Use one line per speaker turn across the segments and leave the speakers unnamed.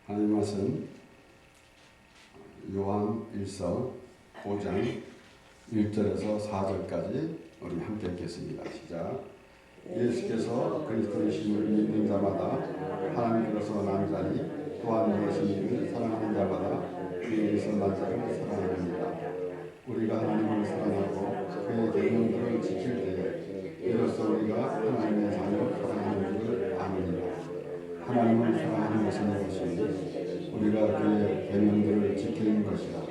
하나님 말씀 요한 1서 5장 1절에서 4절까지 우리 함께 읽겠습니다. 시작. 예수께서 그리스도이심을 믿는 자마다 하나님께로서 난 자니 또한 예수님을 사랑하는 자마다 그에게서 난 자를 사랑하느니라. 우리가 하나님을 사랑하고 그의 계명들을 지킬 때에 이로써 우리가 하나님의 자녀를 사랑하는 줄 아느니라. 하나님을 사랑하는 것은 무엇이니 우리가 그의 계명들을 지키는 것이라.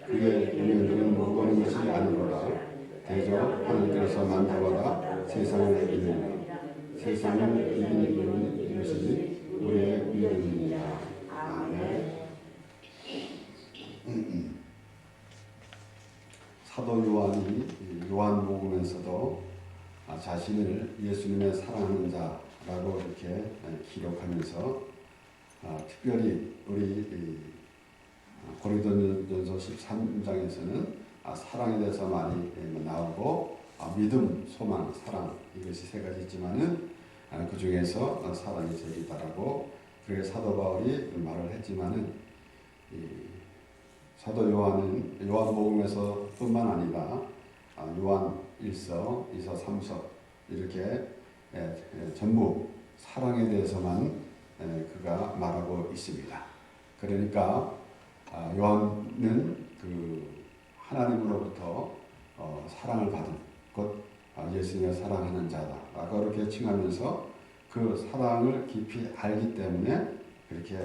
그의 계명들은 무거운 것이 아니로라. 대저 하나님께서 난 자마다 세상을 이기느니라. 세상을 이기는 이유는 이것이니 우리의 믿음이니라. 아멘. 사도 요한이 요한복음에서도 자신을 예수님의 사랑하는 자라고 이렇게 기록하면서 특별히 우리 고린도전서 13장에서는 사랑에 대해서 많이 나오고 믿음, 소망, 사랑 이것이 세 가지 있지만은 그 중에서 사랑이 제일이다라고 그렇게 사도 바울이 말을 했지만은 사도 요한은 요한복음에서 뿐만 아니라 요한 1서, 2서, 3서 이렇게 전부 사랑에 대해서만 그가 말하고 있습니다. 그러니까 요한은 그 하나님으로부터 사랑을 받은 곧 예수님을 사랑하는 자다라고 이렇게 칭하면서 그 사랑을 깊이 알기 때문에 그렇게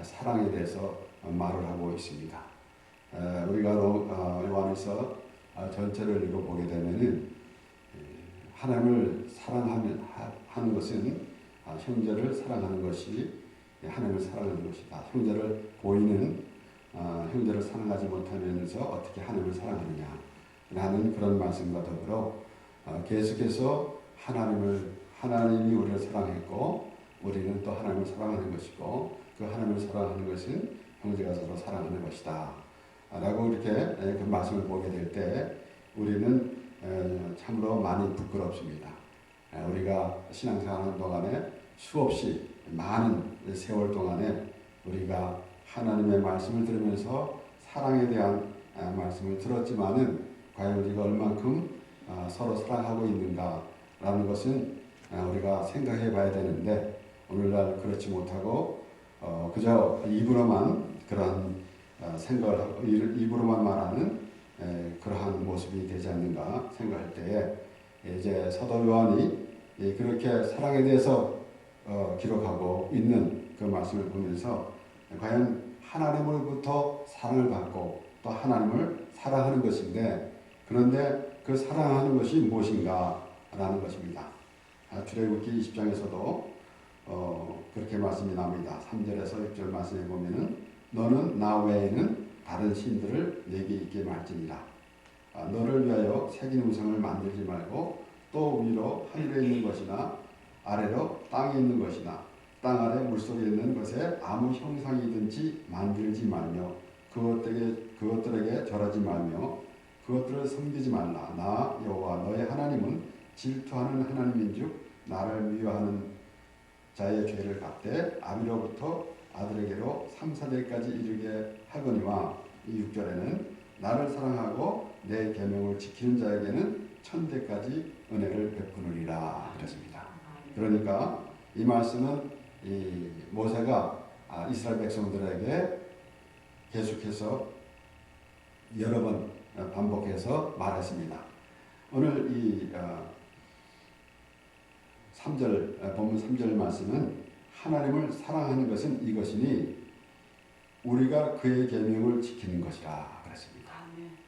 사랑에 대해서 말을 하고 있습니다. 우리가 요한에서 전체를 읽어보게 되면은 하나님을 사랑하는 것은 형제를 사랑하는 것이 하나님을 사랑하는 것이다. 형제를 보이는 형제를 사랑하지 못하면서 어떻게 하나님을 사랑하느냐 라는 그런 말씀과 더불어 계속해서 하나님이 우리를 사랑했고 우리는 또 하나님을 사랑하는 것이고 그 하나님을 사랑하는 것은 형제가 서로 사랑하는 것이다 라고 이렇게 그 말씀을 보게 될 때 우리는 참으로 많이 부끄럽습니다. 우리가 신앙생활하는 동안에 수없이 많은 세월 동안에 우리가 하나님의 말씀을 들으면서 사랑에 대한 말씀을 들었지만은 과연 우리가 얼만큼 서로 사랑하고 있는가라는 것은 우리가 생각해 봐야 되는데 오늘날 그렇지 못하고 그저 입으로만 그런 생각을 하고 입으로만 말하는 그러한 모습이 되지 않는가 생각할 때에 이제 사도 요한이 그렇게 사랑에 대해서 기록하고 있는 그 말씀을 보면서 과연 하나님으로부터 사랑을 받고 또 하나님을 사랑하는 것인데 그런데 그 사랑하는 것이 무엇인가 라는 것입니다. 출애굽기 20장에서도 그렇게 말씀이 나옵니다. 3절에서 6절 말씀에 보면은 너는 나 외에는 다른 신들을 내게 있게 말지니라. 너를 위하여 새긴 우상을 만들지 말고 또 위로 하늘에 있는 것이나 아래로 땅에 있는 것이나 땅 아래 물속에 있는 것에 아무 형상이든지 만들지 말며 그것들에게 절하지 말며 그것들을 섬기지 말라. 나 여호와 너의 하나님은 질투하는 하나님인즉 나를 미워하는 자의 죄를 갚되 아비로부터 아들에게로 3, 4대까지 이르게 하거니와 이 6절에는 나를 사랑하고 내 계명을 지키는 자에게는 1000대까지 은혜를 베푸느니라 그랬습니다. 그러니까 이 말씀은 이 모세가 이스라엘 백성들에게 계속해서 여러 번 반복해서 말했습니다. 오늘 이 3절 본문 3절 말씀은 하나님을 사랑하는 것은 이것이니 우리가 그의 계명을 지키는 것이라 그랬습니다.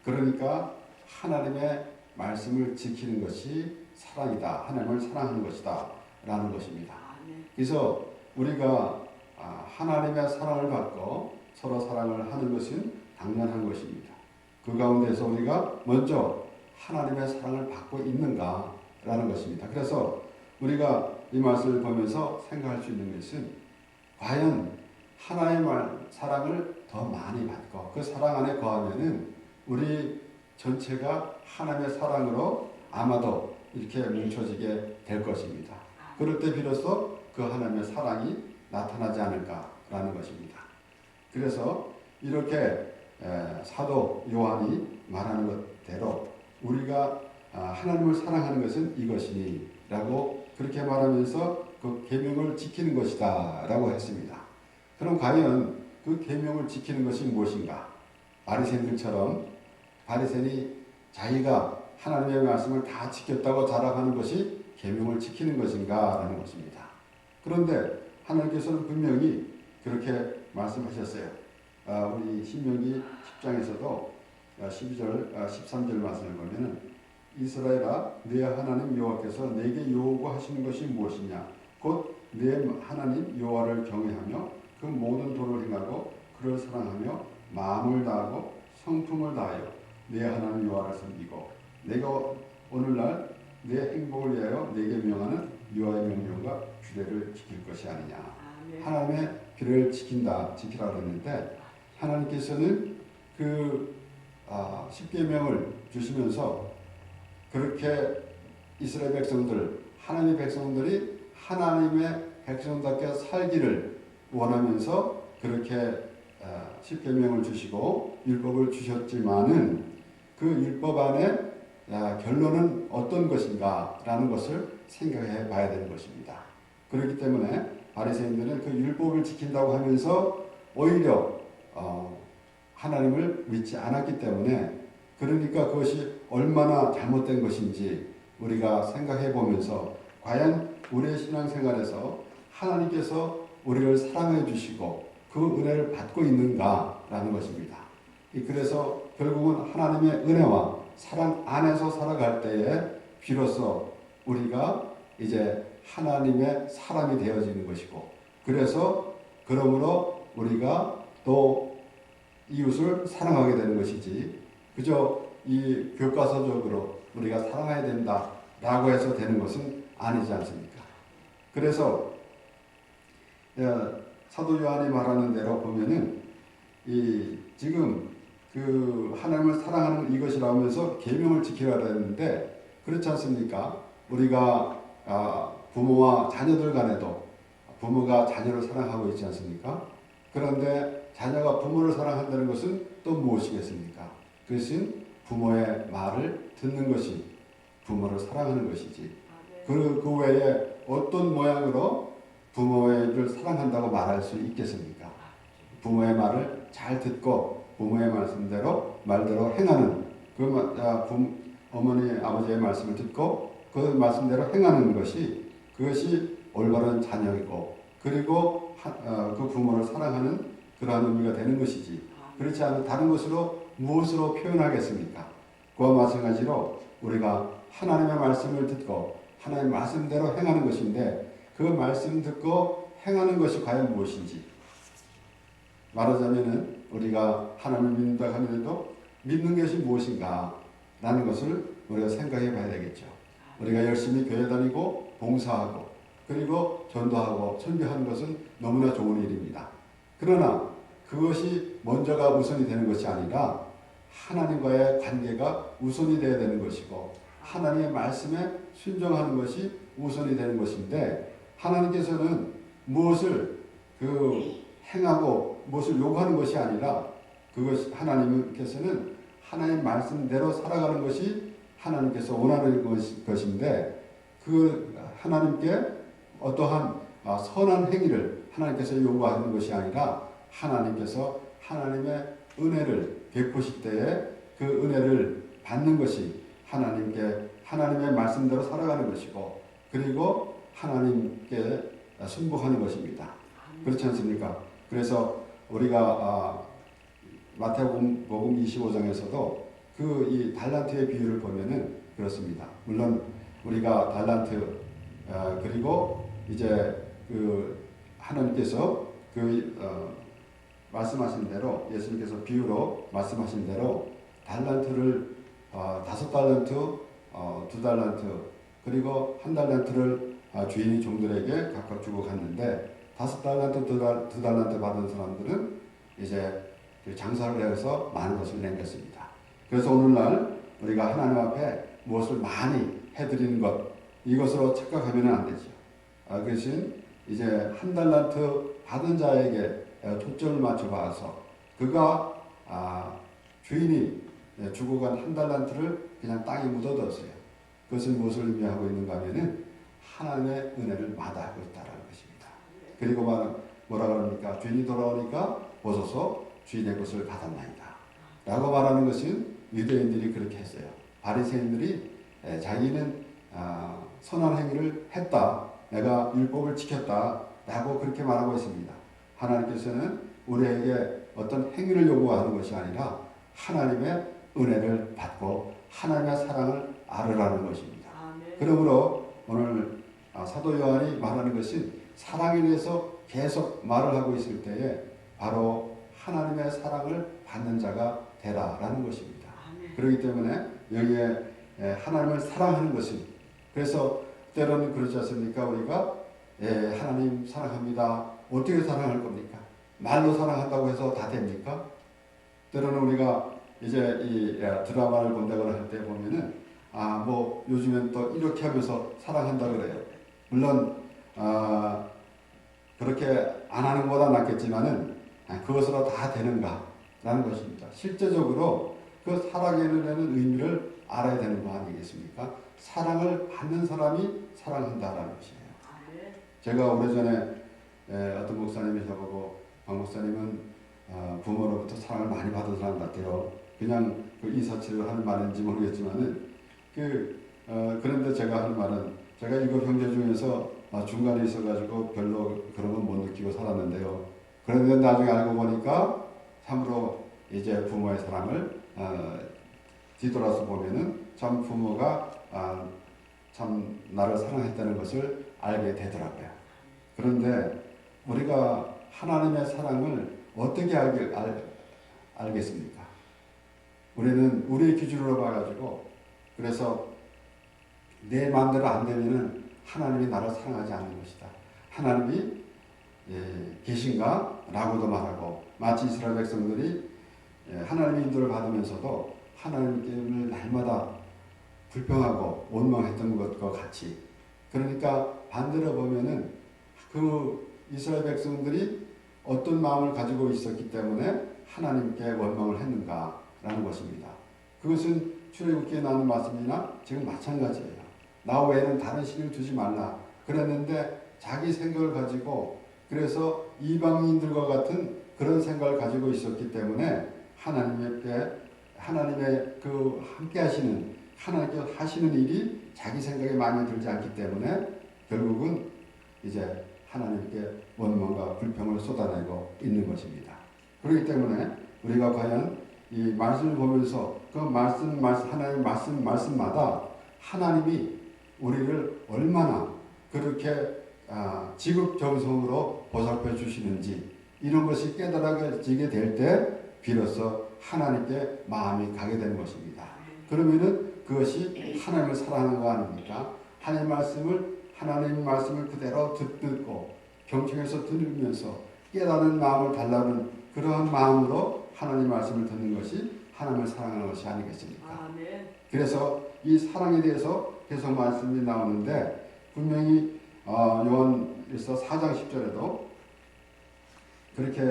그러니까 하나님의 말씀을 지키는 것이 사랑이다. 하나님을 사랑하는 것이다 라는 것입니다. 그래서 우리가 하나님의 사랑을 받고 서로 사랑을 하는 것은 당연한 것입니다. 그 가운데서 우리가 먼저 하나님의 사랑을 받고 있는가 라는 것입니다. 그래서 우리가 이 말씀을 보면서 생각할 수 있는 것은 과연 하나님의 사랑을 더 많이 받고 그 사랑 안에 거하면은 우리 전체가 하나님의 사랑으로 아마도 이렇게 뭉쳐지게 될 것입니다. 그럴 때 비로소 그 하나님의 사랑이 나타나지 않을까라는 것입니다. 그래서 이렇게 사도 요한이 말하는 것대로 우리가 하나님을 사랑하는 것은 이것이니 라고 그렇게 말하면서 그 계명을 지키는 것이다 라고 했습니다. 그럼 과연 그 계명을 지키는 것이 무엇인가? 바리새인들처럼 바리새인이 자기가 하나님의 말씀을 다 지켰다고 자랑하는 것이 계명을 지키는 것인가 라는 것입니다. 그런데 하나님께서는 분명히 그렇게 말씀하셨어요. 우리 신명기 10장에서도 12절, 13절 말씀을 보면은 이스라엘아, 네 하나님 여호와께서 내게 요구하시는 것이 무엇이냐? 곧 네 하나님 여호와를 경외하며 그 모든 도를 행하고 그를 사랑하며 마음을 다하고 성품을 다하여 네 하나님 여호와를 섬기고 내가 오늘날 내 행복을 위하여 내게 명하는 여호와의 명령과 규례를 지킬 것이 아니냐. 하나님의 규례를 지키라 그랬는데 하나님께서는 그 10계명을 주시면서 그렇게 이스라엘 백성들, 하나님의 백성들이 하나님의 백성답게 살기를 원하면서 그렇게 10계명을 주시고 율법을 주셨지만은 그 율법 안에 결론은 어떤 것인가 라는 것을 생각해 봐야 되는 것입니다. 그렇기 때문에 바리새인들은 그 율법을 지킨다고 하면서 오히려 하나님을 믿지 않았기 때문에 그러니까 그것이 얼마나 잘못된 것인지 우리가 생각해 보면서 과연 우리의 신앙생활에서 하나님께서 우리를 사랑해 주시고 그 은혜를 받고 있는가라는 것입니다. 그래서 결국은 하나님의 은혜와 사랑 안에서 살아갈 때에 비로소 우리가 이제 하나님의 사람이 되어지는 것이고 그래서 그러므로 우리가 또 이웃을 사랑하게 되는 것이지 그저 이 교과서적으로 우리가 사랑해야 된다라고 해서 되는 것은 아니지 않습니까? 그래서 사도 요한이 말하는 대로 보면은 지금 그 하나님을 사랑하는 이것이라 하면서 계명을 지키라 했는데 그렇지 않습니까? 우리가 부모와 자녀들 간에도 부모가 자녀를 사랑하고 있지 않습니까? 그런데 자녀가 부모를 사랑한다는 것은 또 무엇이겠습니까? 그것은 부모의 말을 듣는 것이 부모를 사랑하는 것이지. 그 외에 어떤 모양으로 부모를 사랑한다고 말할 수 있겠습니까? 부모의 말을 잘 듣고 부모의 말대로 행하는 어머니 아버지의 말씀을 듣고 그 말씀대로 행하는 것이 그것이 올바른 자녀이고 그리고 그 부모를 사랑하는 그러한 의미가 되는 것이지. 그렇지 않은 다른 것으로 무엇으로 표현하겠습니까? 그와 마찬가지로 우리가 하나님의 말씀을 듣고 하나님의 말씀대로 행하는 것인데 그 말씀 듣고 행하는 것이 과연 무엇인지 말하자면은 우리가 하나님을 믿는다 하면서도 믿는 것이 무엇인가 라는 것을 우리가 생각해 봐야 되겠죠. 우리가 열심히 교회 다니고 봉사하고 그리고 전도하고 선교하는 것은 너무나 좋은 일입니다. 그러나 그것이 먼저가 우선이 되는 것이 아니라 하나님과의 관계가 우선이 되어야 되는 것이고 하나님의 말씀에 순종하는 것이 우선이 되는 것인데 하나님께서는 무엇을 행하고 무엇을 요구하는 것이 아니라 하나님께서는 하나님의 말씀대로 살아가는 것이 하나님께서 원하는 것인데 그 하나님께 어떠한 선한 행위를 하나님께서 요구하는 것이 아니라 하나님께서 하나님의 은혜를 베푸실 때에 그 은혜를 받는 것이 하나님의 말씀대로 살아가는 것이고 그리고 하나님께 순복하는 것입니다. 그렇지 않습니까? 그래서 우리가 마태복음 25장에서도 이 달란트의 비유를 보면은 그렇습니다. 물론 우리가 달란트 그리고 이제 하나님께서 말씀하신 대로 예수님께서 비유로 말씀하신 대로 달란트를 5달란트, 2달란트 그리고 1달란트를 주인이 종들에게 각각 주고 갔는데 5달란트, 2달란트 받은 사람들은 이제 장사를 해서 많은 것을 남겼습니다. 그래서 오늘날 우리가 하나님 앞에 무엇을 많이 해드리는 것 이것으로 착각하면 안 되죠. 그것은 이제 1달란트 받은 자에게 초점을 맞춰봐서 그가 주인이 주고 간 한 달란트를 그냥 땅에 묻어뒀어요. 그것은 무엇을 의미하고 있는가 하면은 하나님의 은혜를 마다하고 있다는 것입니다. 그리고 뭐라 그럽니까? 주인이 돌아오니까 보소서 주인의 것을 받았나이다 라고 말하는 것은 유대인들이 그렇게 했어요. 바리새인들이 자기는 선한 행위를 했다, 내가 율법을 지켰다 라고 그렇게 말하고 있습니다. 하나님께서는 우리에게 어떤 행위를 요구하는 것이 아니라 하나님의 은혜를 받고 하나님의 사랑을 알으라는 것입니다. 그러므로 오늘 사도 요한이 말하는 것은 사랑에 대해서 계속 말을 하고 있을 때에 바로 하나님의 사랑을 받는 자가 되라라는 것입니다. 그렇기 때문에 여기에 하나님을 사랑하는 것은, 그래서 때로는 그렇지 않습니까? 우리가 하나님 사랑합니다. 어떻게 사랑할 겁니까? 말로 사랑한다고 해서 다 됩니까? 때로는 우리가 이제 이 드라마를 본다거나 할 때 보면은 뭐 요즘엔 또 이렇게 하면서 사랑한다 그래요. 물론 그렇게 안 하는 것보다 낫겠지만은 그것으로 다 되는가라는 것입니다. 실제적으로 그 사랑에는 의미를 알아야 되는 거 아니겠습니까? 사랑을 받는 사람이 사랑한다라는 것이에요. 제가 오래전에 어떤 목사님이 저보고 박 목사님은 부모로부터 사랑을 많이 받은 사람 같아요. 그냥 그 이사치를 하는 말인지 모르겠지만은 그런데 제가 하는 말은, 제가 일곱 형제 중에서 중간에 있어가지고 별로 그런 건 못 느끼고 살았는데요. 그런데 나중에 알고 보니까 참으로 이제 부모의 사랑을 뒤돌아서 보면은 참 부모가 참 나를 사랑했다는 것을 알게 되더라고요. 그런데 우리가 하나님의 사랑을 어떻게 알겠습니까? 우리는 우리의 기준으로 봐가지고, 그래서 내 마음대로 안 되면은 하나님이 나를 사랑하지 않는 것이다. 하나님이 계신가? 라고도 말하고, 마치 이스라엘 백성들이 하나님의 인도를 받으면서도 하나님께 날마다 불평하고 원망했던 것과 같이, 그러니까 반대로 보면은 그 이스라엘 백성들이 어떤 마음을 가지고 있었기 때문에 하나님께 원망을 했는가라는 것입니다. 그것은 출애굽기에 나오는 말씀이나 지금 마찬가지예요. 나 외에는 다른 신을 두지 말라 그랬는데 자기 생각을 가지고, 그래서 이방인들과 같은 그런 생각을 가지고 있었기 때문에 하나님의 그 함께 하시는, 하나님께서 하시는 일이 자기 생각에 마음에 들지 않기 때문에 결국은 이제 하나님께 원망과 불평을 쏟아내고 있는 것입니다. 그렇기 때문에 우리가 과연 이 말씀을 보면서 그 하나님의 말씀마다 하나님이 우리를 얼마나 그렇게 지극정성으로 보살펴 주시는지, 이런 것이 깨달아지게 될 때 비로소 하나님께 마음이 가게 되는 것입니다. 그러면은 그것이 하나님을 사랑하는 거 아닙니까? 하나님 말씀을 그대로 듣고 경청해서 들으면서 깨달은 마음을 달라는 그러한 마음으로 하나님 말씀을 듣는 것이 하나님을 사랑하는 것이 아니겠습니까? 그래서 이 사랑에 대해서 계속 말씀이 나오는데, 분명히 요한일서 4장 10절에도 그렇게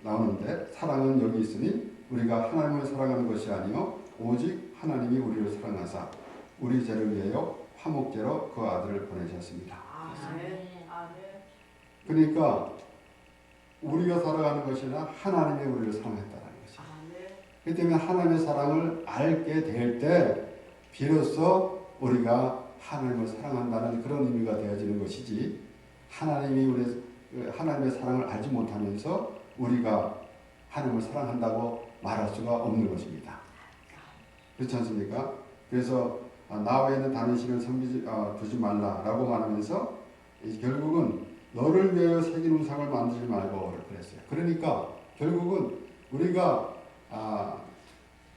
나오는데, 사랑은 여기 있으니 우리가 하나님을 사랑하는 것이 아니요 오직 하나님이 우리를 사랑하사 우리 죄를 위하여 화목제로 그 아들을 보내셨습니다. 그러니까 우리가 살아가는 것이나 하나님이 우리를 사랑했다는 것이죠. 그렇기 때문에 하나님의 사랑을 알게 될 때 비로소 우리가 하나님을 사랑한다는 그런 의미가 되어지는 것이지, 하나님의 사랑을 알지 못하면서 우리가 하나님을 사랑한다고 말할 수가 없는 것입니다. 그렇지 않습니까? 그래서 나 외에는 다른 신을 두지 말라라고 말하면서 결국은 너를 위하여 새긴 우상을 만들지 말고 그랬어요. 그러니까 결국은 우리가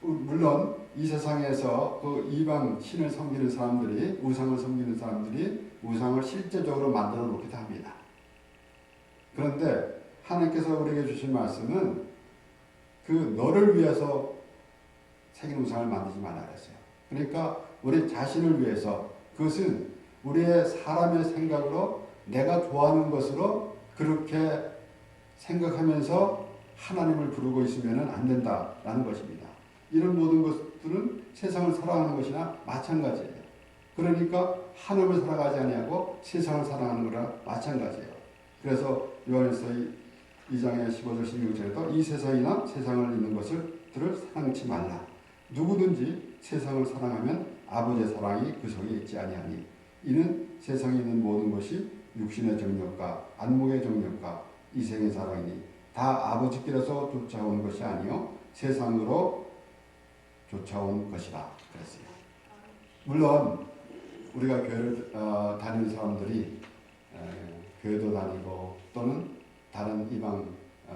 물론 이 세상에서 그 이방 신을 섬기는 사람들이, 우상을 섬기는 사람들이 우상을 실제적으로 만들어 놓기도 합니다. 그런데 하나님께서 우리에게 주신 말씀은 그 너를 위해서 새긴 우상을 만들지 말라 그랬어요. 그러니까 우리 자신을 위해서, 그것은 우리의 사람의 생각으로 내가 좋아하는 것으로 그렇게 생각하면서 하나님을 부르고 있으면 안 된다라는 것입니다. 이런 모든 것들은 세상을 사랑하는 것이나 마찬가지예요. 그러니까 하나님을 사랑하지 아니하고 세상을 사랑하는 거랑 마찬가지예요. 그래서 요한일서 2장의 15절 16절에도 이 세상이나 세상을 있는 것들을 사랑치 말라. 누구든지 세상을 사랑하면 아버지의 사랑이 그 속에 있지 아니하니 이는 세상에 있는 모든 것이 육신의 정욕과 안목의 정욕과 이생의 사랑이니 다 아버지께로서 쫓아온 것이 아니요 세상으로 쫓아온 것이라 그랬어요. 물론 우리가 교회를 다니는 사람들이 교회도 다니고 또는 다른 이방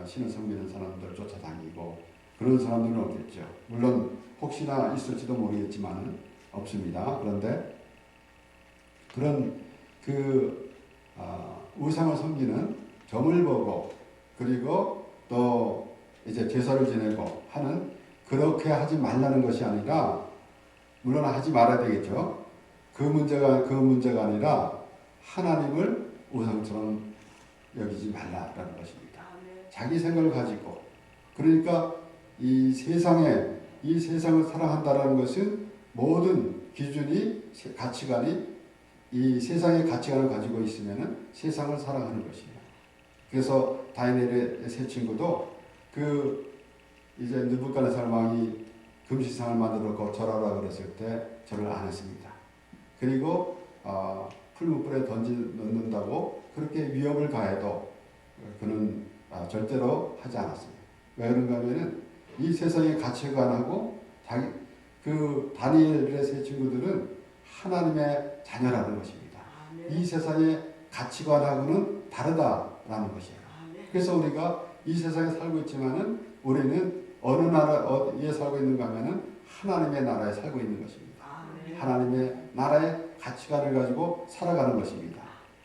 신을 섬기는 사람들 쫓아다니고 그런 사람들은 없겠죠. 물론 혹시나 있을지도 모르겠지만 없습니다. 그런데 그런 우상을 섬기는 점을 보고 그리고 또 이제 제사를 지내고 하는 그렇게 하지 말라는 것이 아니라 물론 하지 말아야 되겠죠. 그 문제가 아니라 하나님을 우상처럼 여기지 말라라는 것입니다. 자기 생각을 가지고 그러니까 이 세상을 사랑한다라는 것은 모든 기준이 가치관이 이 세상의 가치관을 가지고 있으면 세상을 사랑하는 것입니다. 그래서 다니엘의 세 친구도 이제 느부갓네살 왕이 금시상을 만들어 절하라 그랬을 때 절을 안 했습니다. 그리고 풀무불에 넣는다고 그렇게 위협을 가해도 그는 절대로 하지 않았습니다. 왜 그런가 하면은 이 세상의 가치관하고 다니엘의 세 친구들은 하나님의 자녀라는 것입니다. 이 세상의 가치관하고는 다르다라는 것이에요. 그래서 우리가 이 세상에 살고 있지만은 우리는 어느 나라에 살고 있는가 하면은 하나님의 나라에 살고 있는 것입니다. 하나님의 나라의 가치관을 가지고 살아가는 것입니다.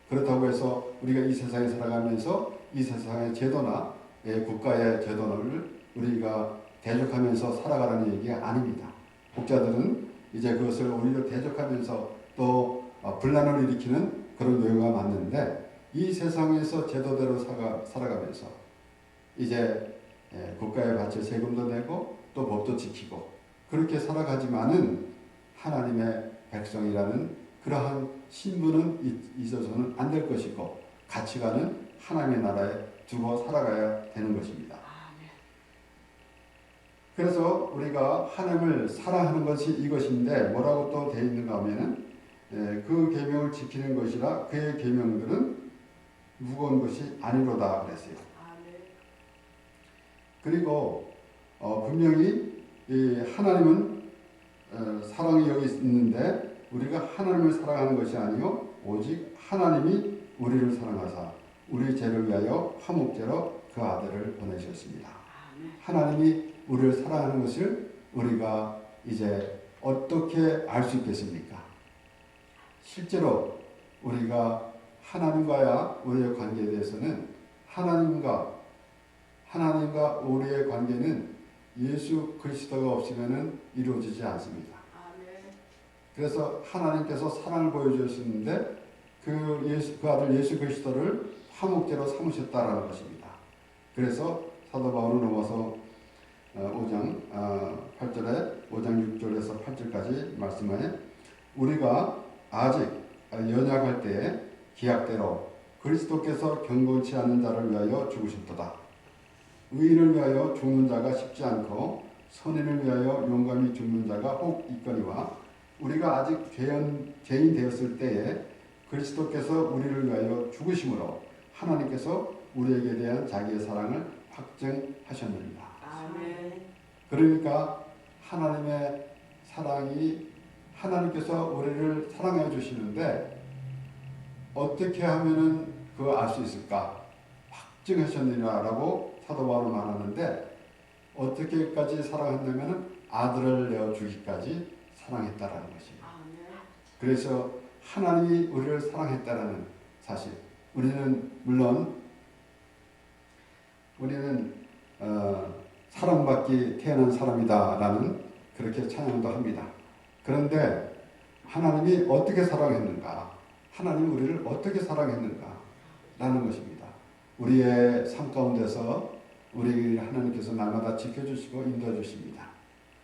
그렇다고 해서 우리가 이 세상에 살아가면서 이 세상의 제도나 국가의 제도를 우리가 대적하면서 살아가라는 얘기가 아닙니다. 목자들은 이제 그것을 오히려 대적하면서 또 분란을 일으키는 그런 요구가 맞는데 이 세상에서 제도대로 살아가면서 이제 국가에 바칠 세금도 내고 또 법도 지키고 그렇게 살아가지만은 하나님의 백성이라는 그러한 신분은 있어서는 안 될 것이고 가치관은 하나님의 나라에 두고 살아가야 되는 것입니다. 그래서 우리가 하나님을 사랑하는 것이 이것인데 뭐라고 또 되어 있는가 하면은 그 계명을 지키는 것이라 그의 계명들은 무거운 것이 아니로다 그랬어요. 그리고 분명히 하나님은 사랑이 여기 있는데 우리가 하나님을 사랑하는 것이 아니요 오직 하나님이 우리를 사랑하사 우리 죄를 위하여 화목제로 그 아들을 보내셨습니다. 하나님이 우리를 사랑하는 것을 우리가 이제 어떻게 알 수 있겠습니까? 실제로 우리가 하나님과의 우리의 관계에 대해서는 하나님과 우리의 관계는 예수 그리스도가 없으면 이루어지지 않습니다. 그래서 하나님께서 사랑을 보여주셨는데 그 아들 예수 그리스도를 화목제로 삼으셨다라는 것입니다. 그래서 사도 바울은 로마서 5장 6절에서 8절까지 말씀하에 우리가 아직 연약할 때에 기약대로 그리스도께서 경건치 않은 자를 위하여 죽으셨도다. 의인을 위하여 죽는 자가 쉽지 않고 선인을 위하여 용감히 죽는 자가 혹 있거니와 우리가 아직 죄인 되었을 때에 그리스도께서 우리를 위하여 죽으심으로 하나님께서 우리에게 대한 자기의 사랑을 확증하셨느니라. 아멘. 그러니까 하나님의 사랑이 하나님께서 우리를 사랑해 주시는데 어떻게 하면은 그거 알 수 있을까? 확증하셨느니라라고 사도 바울은 말하는데 어떻게까지 사랑했냐면은 아들을 내어 주기까지 사랑했다라는 것입니다. 그래서 하나님이 우리를 사랑했다라는 사실. 우리는 물론 사랑받기 태어난 사람이다라는 그렇게 찬양도 합니다. 그런데 하나님이 어떻게 사랑했는가? 하나님이 우리를 어떻게 사랑했는가? 라는 것입니다. 우리의 삶 가운데서 우리 하나님께서 날마다 지켜주시고 인도해주십니다.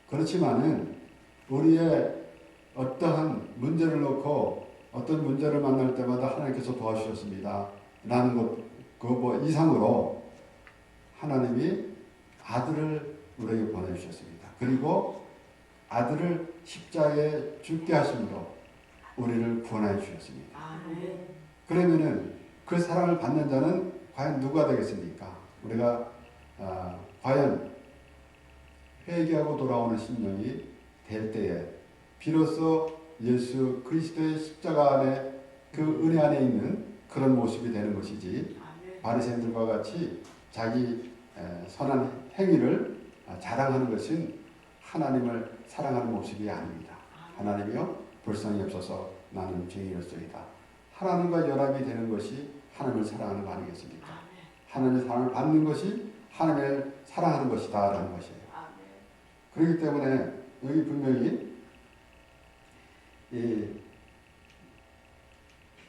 그렇지만은 우리의 어떠한 문제를 놓고 어떤 문제를 만날 때마다 하나님께서 도와주셨습니다. 라는 것 이상으로 하나님이 아들을 우리에게 보내주셨습니다. 그리고 아들을 십자가에 죽게 하심으로 우리를 구원해 주셨습니다. 그러면은 그 사랑을 받는 자는 과연 누가 되겠습니까? 우리가 과연 회개하고 돌아오는 심령이 될 때에 비로소 예수 그리스도의 십자가 안에 그 은혜 안에 있는 그런 모습이 되는 것이지, 바리새인들과 같이 자기 선한 행위를 자랑하는 것은 하나님을 사랑하는 모습이 아닙니다. 하나님이여 불쌍히 여기소서 나는 죄인이었소이다. 하나님과 연합이 되는 것이 하나님을 사랑하는 거 아니겠습니까? 하나님의 사랑을 받는 것이 하나님을 사랑하는 것이다 라는 것이에요. 그렇기 때문에 여기 분명히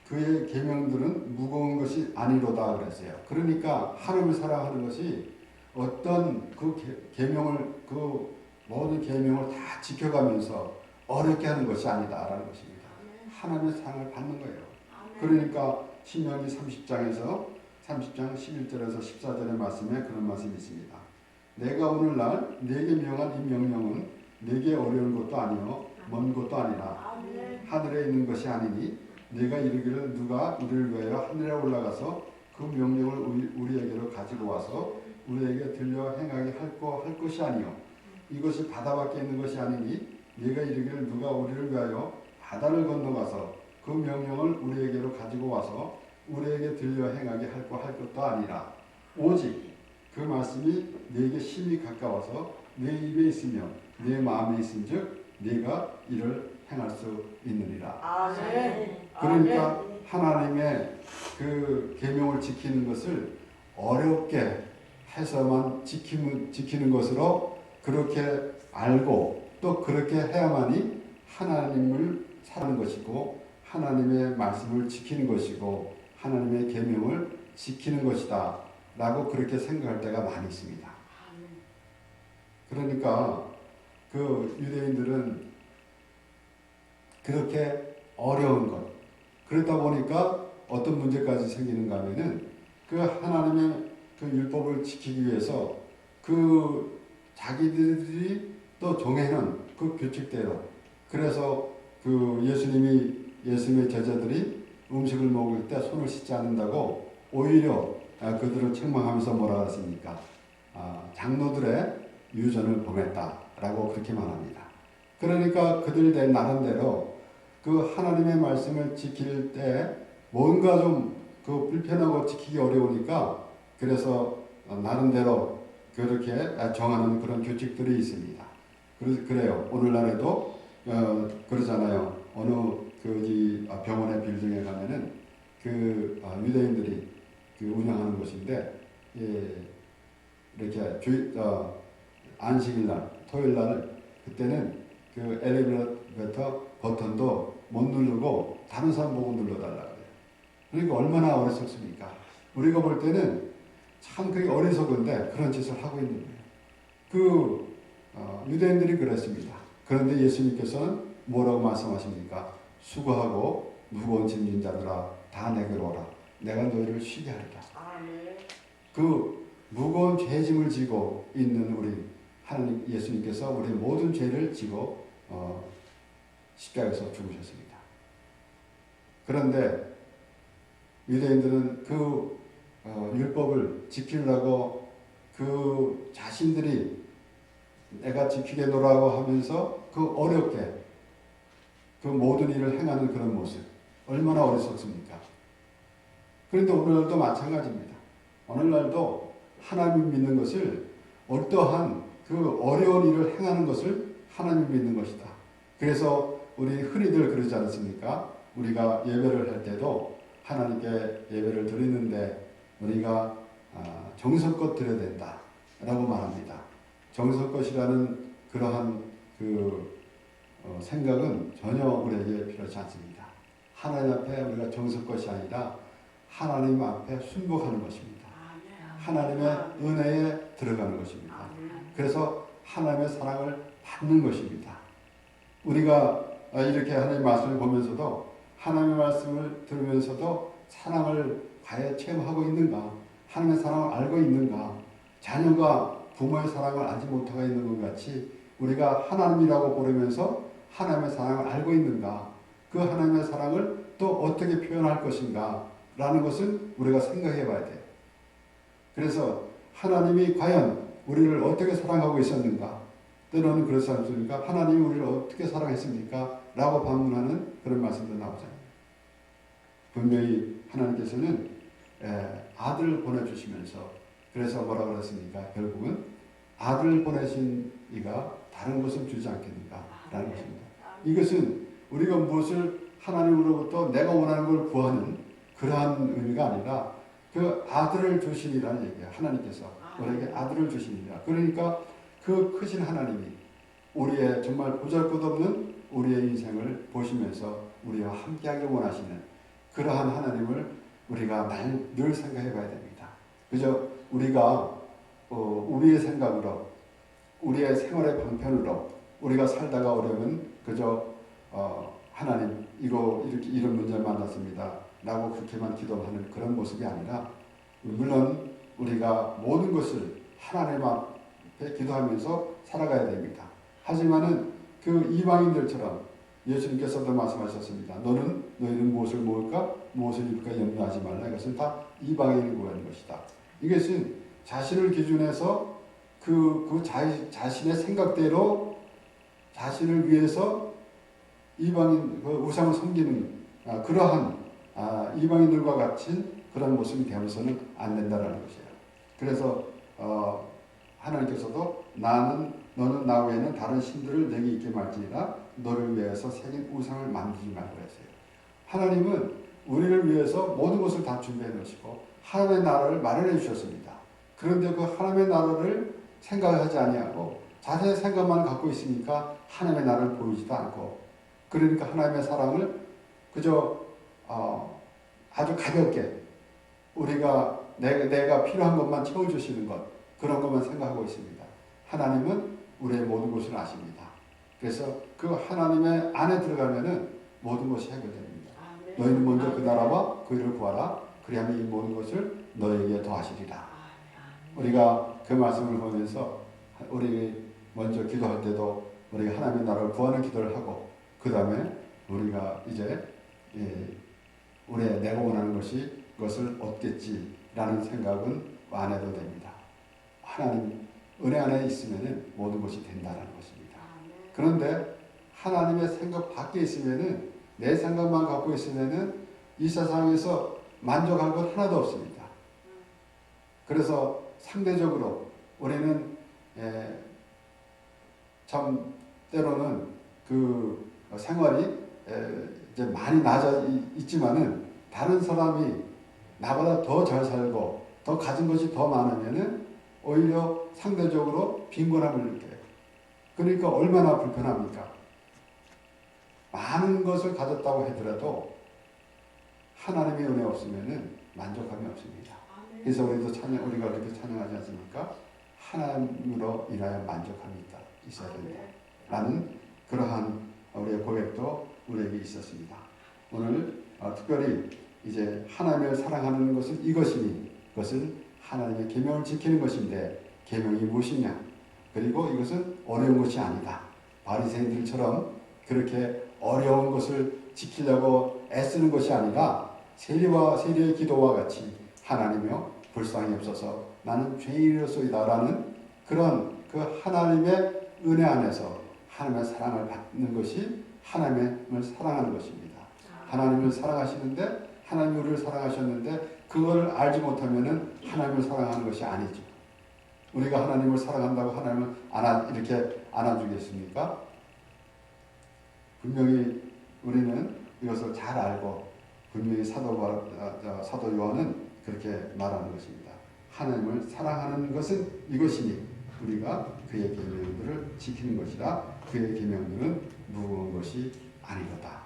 그의 계명들은 무거운 것이 아니로다 그랬어요. 그러니까 하나님을 사랑하는 것이 어떤 그 계명을, 그 모든 계명을 다 지켜가면서 어렵게 하는 것이 아니다라는 것입니다. 하나님의 사랑을 받는 거예요. 그러니까 신명기 30장 11절에서 14절의 말씀에 그런 말씀이 있습니다. 내가 오늘날 네게 명한 이 명령은 네게 어려운 것도 아니요 먼 것도 아니라 하늘에 있는 것이 아니니 네가 이르기를 누가 우리를 위하여 하늘에 올라가서 그 명령을 우리에게로 가지고 와서 우리에게 들려 행하게 할 것이 아니요 이것이 바다밖에 있는 것이 아니니 네가 이르기를 누가 우리를 위하여 바다를 건너가서 그 명령을 우리에게로 가지고 와서 우리에게 들려 행하게 할 것도 아니라 오직 그 말씀이 네게 심히 가까워서 네 입에 있으며 네 마음에 있은즉 네가 이를 행할 수 있느니라. 그러니까 하나님의 그 계명을 지키는 것을 어렵게 해서만 지키는 것으로 그렇게 알고 또 그렇게 해야만이 하나님을 사는 것이고 하나님의 말씀을 지키는 것이고 하나님의 계명을 지키는 것이다 라고 그렇게 생각할 때가 많이 있습니다. 그러니까 그 유대인들은 그렇게 어려운 것, 그러다 보니까 어떤 문제까지 생기는가 하면은 그 하나님의 그 율법을 지키기 위해서 그 자기들이 또 정해놓은 그 규칙대로, 그래서 그 예수님의 제자들이 음식을 먹을 때 손을 씻지 않는다고 오히려 그들을 책망하면서 뭐라 그랬습니까? 장로들의 유전을 범했다라고 그렇게 말합니다. 그러니까 그들 나름대로 그 하나님의 말씀을 지킬 때 뭔가 좀 그 불편하고 지키기 어려우니까 그래서 나름대로 그렇게 정하는 그런 규칙들이 있습니다. 그래요. 오늘날에도 그러잖아요. 어느 그 병원의 빌딩에 가면은 그 유대인들이 그 운영하는 곳인데 이렇게 안식일날, 토요일날 그때는 그 엘리베이터 버튼도 못 누르고 다른 사람 보고 눌러달라고 해요. 그러니까 얼마나 어리석습니까? 우리가 볼 때는 참 그게 어리석은데 그런 짓을 하고 있는 거예요. 유대인들이 그랬습니다. 그런데 예수님께서는 뭐라고 말씀하십니까? 수고하고 무거운 짐진 자들아 다 내게로 오라. 내가 너희를 쉬게 하리라. 그 무거운 죄짐을 지고 있는 우리 하나님 예수님께서 우리 모든 죄를 지고 십자가에서 죽으셨습니다. 그런데 유대인들은 그 율법을 지키려고 그 자신들이 내가 지키겠노라고 하면서 그 어렵게 그 모든 일을 행하는 그런 모습 얼마나 어리석습니까? 그런데 오늘날도 마찬가지입니다. 오늘날도 하나님 믿는 것을 어떠한 그 어려운 일을 행하는 것을 하나님 믿는 것이다. 그래서 우리 흔히들 그러지 않습니까? 우리가 예배를 할 때도 하나님께 예배를 드리는데 우리가 정성껏 드려야 된다 라고 말합니다. 정성껏이라는 그러한 생각은 전혀 우리에게 필요하지 않습니다. 하나님 앞에 우리가 정성껏이 아니라 하나님 앞에 순복하는 것입니다. 하나님의 은혜에 들어가는 것입니다. 그래서 하나님의 사랑을 받는 것입니다. 우리가 이렇게 하나님의 말씀을 보면서도 하나님의 말씀을 들으면서도 사랑을 과연 체험하고 있는가? 하나님의 사랑을 알고 있는가? 자녀가 부모의 사랑을 알지 못하고 있는 것 같이 우리가 하나님이라고 부르면서 하나님의 사랑을 알고 있는가? 그 하나님의 사랑을 또 어떻게 표현할 것인가? 라는 것을 우리가 생각해 봐야 돼요. 그래서 하나님이 과연 우리를 어떻게 사랑하고 있었는가? 때로는 그렇지 않습니까? 하나님이 우리를 어떻게 사랑했습니까? 라고 반문하는 그런 말씀도 나오잖아요. 분명히 하나님께서는 아들을 보내주시면서 그래서 뭐라고 그랬습니까? 결국은 아들을 보내신 이가 다른 것을 주지 않겠는가? 라는 것입니다. 이것은 우리가 무엇을 하나님으로부터 내가 원하는 걸 구하는 그러한 의미가 아니라 그 아들을 주시니라는 얘기예요. 하나님께서 우리에게 아들을 주시니라. 그러니까 그 크신 하나님이 우리의 정말 보잘것없는 우리의 인생을 보시면서 우리와 함께하길 원하시는 그러한 하나님을 우리가 늘 생각해 봐야 됩니다. 그저 우리가 우리의 생각으로 우리의 생활의 방편으로 우리가 살다가 어려우면 그저 하나님 이렇게 이런 문제를 만났습니다 라고 그렇게만 기도하는 그런 모습이 아니라 물론 우리가 모든 것을 하나님 앞에 기도하면서 살아가야 됩니다. 하지만은 그 이방인들처럼 예수님께서도 말씀하셨습니다. 너희는 무엇을 먹을까 무엇을 입을까 염려하지 말라. 이것은 다 이방인을 구하는 것이다. 이것은 자신을 기준해서 자신의 생각대로 자신을 위해서 이방인 우상을 섬기는 그러한 이방인들과 같은 그런 모습이 되어서는 안 된다는 것이에요. 그래서 하나님께서도 너는 나 외에는 다른 신들을 내게 있게 말지니라 너를 위해서 새긴 우상을 만들지 말고 했어요. 하나님은 우리를 위해서 모든 것을 다 준비해 놓으시고 하나님의 나라를 마련해 주셨습니다. 그런데 그 하나님의 나라를 생각하지 아니하고 자신의 생각만 갖고 있으니까 하나님의 나라를 보이지도 않고 그러니까 하나님의 사랑을 그저 아주 가볍게 우리가 내가 필요한 것만 채워주시는 것 그런 것만 생각하고 있습니다. 하나님은 우리의 모든 것을 아십니다. 그래서 그 하나님의 안에 들어가면은 모든 것이 해결됩니다. 너희는 먼저 그 나라와 그 일을 구하라. 그리하면 이 모든 것을 너에게 더하시리라. 우리가 그 말씀을 보면서 우리 먼저 기도할 때도 우리가 하나님의 나라를 구하는 기도를 하고 그 다음에 우리가 이제 내가 원하는 그것을 얻겠지라는 생각은 안 해도 됩니다. 하나님 은혜 안에 있으면 모든 것이 된다는 것입니다. 그런데 하나님의 생각 밖에 있으면 내 생각만 갖고 있으면 이 세상에서 만족할 것 하나도 없습니다. 그래서 상대적으로 우리는 참 때로는 그 생활이 이제 많이 낮아 있지만은 다른 사람이 나보다 더 잘 살고 더 가진 것이 더 많으면은 오히려 상대적으로 빈곤함을 느껴요. 그러니까 얼마나 불편합니까? 많은 것을 가졌다고 하더라도 하나님의 은혜 없으면은 만족감이 없습니다. 그래서 우리가 이렇게 찬양하지 않습니까? 하나님으로 인하여 만족함이 있어야 된다. 라는 그러한 우리의 고백도 우리에게 있었습니다. 오늘 특별히 이제 하나님을 사랑하는 것은 이것이니 그것은 하나님의 계명을 지키는 것인데 계명이 무엇이냐? 그리고 이것은 어려운 것이 아니다. 바리새인들처럼 그렇게 어려운 것을 지키려고 애쓰는 것이 아니라 세리의 기도와 같이 하나님이여 불쌍히 없어서 나는 죄인이로소이다라는 그런 그 하나님의 은혜 안에서 하나님의 사랑을 받는 것이 하나님을 사랑하는 것입니다. 하나님을 사랑하시는데 하나님이 우리를 사랑하셨는데 그걸 알지 못하면은 하나님을 사랑하는 것이 아니죠. 우리가 하나님을 사랑한다고 하나님을 이렇게 안아주겠습니까? 분명히 우리는 이것을 잘 알고 분명히 사도 요한은 그렇게 말하는 것입니다. 하나님을 사랑하는 것은 이것이니 우리가 그의 계명들을 지키는 것이라 그의 계명들은 무거운 것이 아니로다.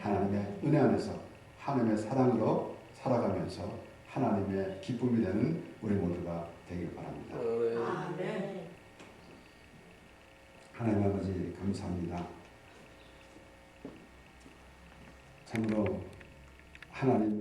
하나님의 은혜 안에서 하나님의 사랑으로 살아가면서 하나님의 기쁨이 되는 우리 모두가 되길 바랍니다.
아멘.
하나님 아버지 감사합니다. 참으로 하나님